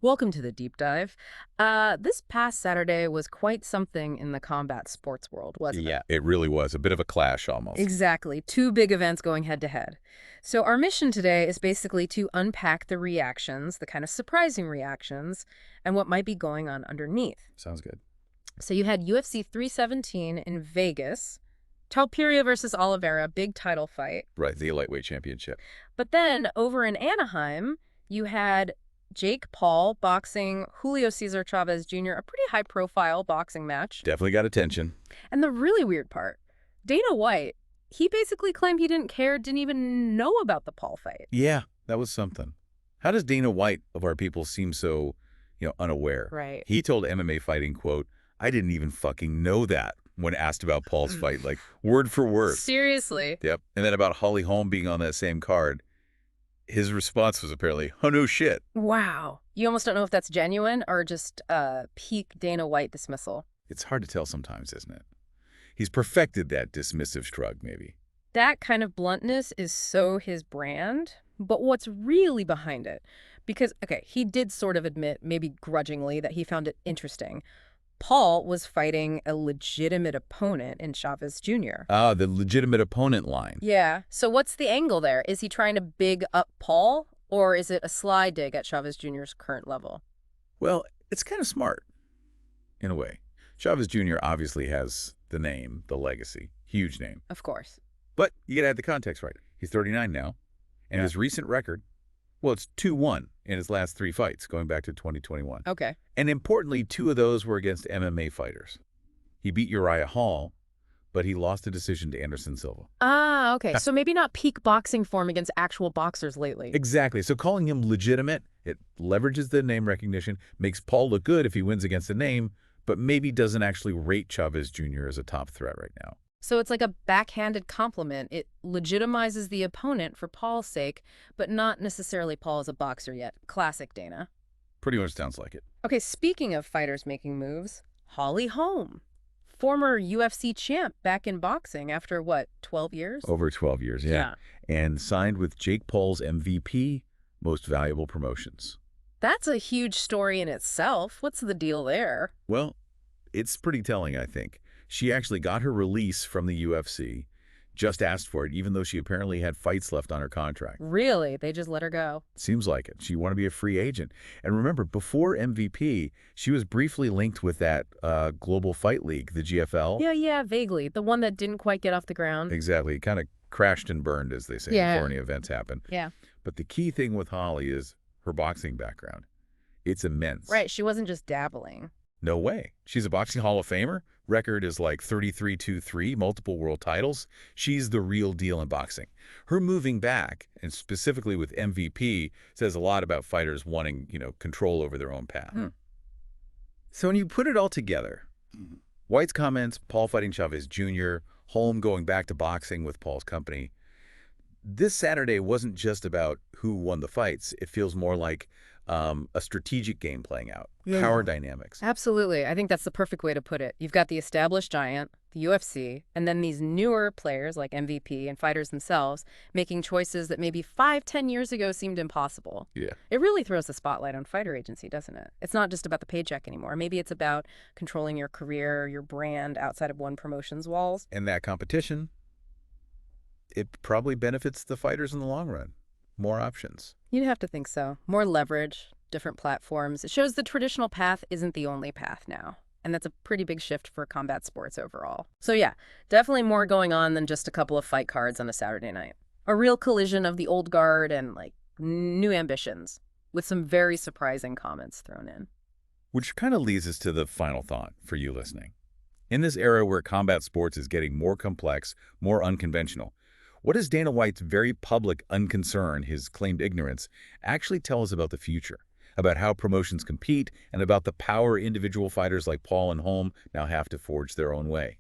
Welcome to the deep dive. This past Saturday was quite something in the combat sports world, wasn't it? Yeah, it really was. A bit of a clash almost. Exactly. Two big events going head to head. So our mission today is basically to unpack the reactions, the kind of surprising reactions, and what might be going on underneath. Sounds good. So you had UFC 317 in Vegas, Talpiria versus Oliveira, big title fight. Right, the lightweight championship. But then over in Anaheim, you had Jake Paul boxing Julio Cesar Chavez Jr., a pretty high-profile boxing match. Definitely got attention. And the really weird part, Dana White, he basically claimed he didn't care, didn't even know about the Paul fight. Yeah, that was something. How does Dana White, of our people, seem so, unaware? Right. He told MMA Fighting, quote, "I didn't even fucking know that," when asked about Paul's fight, like word for word. Seriously. Yep. And then about Holly Holm being on that same card, his response was apparently, "Oh, no shit." Wow. You almost don't know if that's genuine or just peak Dana White dismissal. It's hard to tell sometimes, isn't it? He's perfected that dismissive shrug, maybe. That kind of bluntness is so his brand, but what's really behind it? Because, okay, he did sort of admit, maybe grudgingly, that he found it interesting. Paul was fighting a legitimate opponent in Chavez Jr. Ah, the legitimate opponent line. Yeah. So what's the angle there? Is he trying to big up Paul, or is it a sly dig at Chavez Jr.'s current level? Well, it's kind of smart, in a way. Chavez Jr. obviously has the name, the legacy, huge name. Of course. But you got to have the context right. He's 39 now, and his recent record, well, it's 2-1 in his last 3 fights, going back to 2021. Okay. And importantly, 2 of those were against MMA fighters. He beat Uriah Hall, but he lost a decision to Anderson Silva. Ah, okay. So maybe not peak boxing form against actual boxers lately. Exactly. So calling him legitimate, it leverages the name recognition, makes Paul look good if he wins against a name, but maybe doesn't actually rate Chavez Jr. as a top threat right now. So it's like a backhanded compliment. It legitimizes the opponent for Paul's sake, but not necessarily Paul as a boxer yet. Classic Dana. Pretty much sounds like it. Okay, speaking of fighters making moves, Holly Holm, former UFC champ back in boxing after, what, 12 years? Over 12 years, yeah. And signed with Jake Paul's MVP, Most Valuable Promotions. That's a huge story in itself. What's the deal there? Well, it's pretty telling, I think. She actually got her release from the UFC, just asked for it, even though she apparently had fights left on her contract. Really? They just let her go? Seems like it. She wanted to be a free agent. And remember, before MVP, she was briefly linked with that Global Fight League, the GFL. Yeah, vaguely. The one that didn't quite get off the ground. Exactly. It kind of crashed and burned, as they say, before any events happen. Yeah. But the key thing with Holly is her boxing background. It's immense. Right, she wasn't just dabbling. No way. She's a boxing Hall of Famer. Record is like 33-2-3, multiple world titles. She's the real deal in boxing. Her moving back, and specifically with MVP, says a lot about fighters wanting, control over their own path. So when you put it all together, White's comments, Paul fighting Chavez Jr., Holm going back to boxing with Paul's company, this Saturday wasn't just about who won the fights. It feels more like a strategic game playing out, power dynamics. Absolutely. I think that's the perfect way to put it. You've got the established giant, the UFC, and then these newer players like MVP and fighters themselves making choices that maybe 5-10 years ago seemed impossible. Yeah. It really throws the spotlight on fighter agency, doesn't it? It's not just about the paycheck anymore. Maybe it's about controlling your career, your brand outside of one promotion's walls. And that competition, it probably benefits the fighters in the long run. More options. You'd have to think so. More leverage, different platforms. It shows the traditional path isn't the only path now. And that's a pretty big shift for combat sports overall. So yeah, definitely more going on than just a couple of fight cards on a Saturday night. A real collision of the old guard and new ambitions, with some very surprising comments thrown in. Which kind of leads us to the final thought for you listening. In this era where combat sports is getting more complex, more unconventional, what does Dana White's very public unconcern, his claimed ignorance, actually tell us about the future? About how promotions compete and about the power individual fighters like Paul and Holm now have to forge their own way?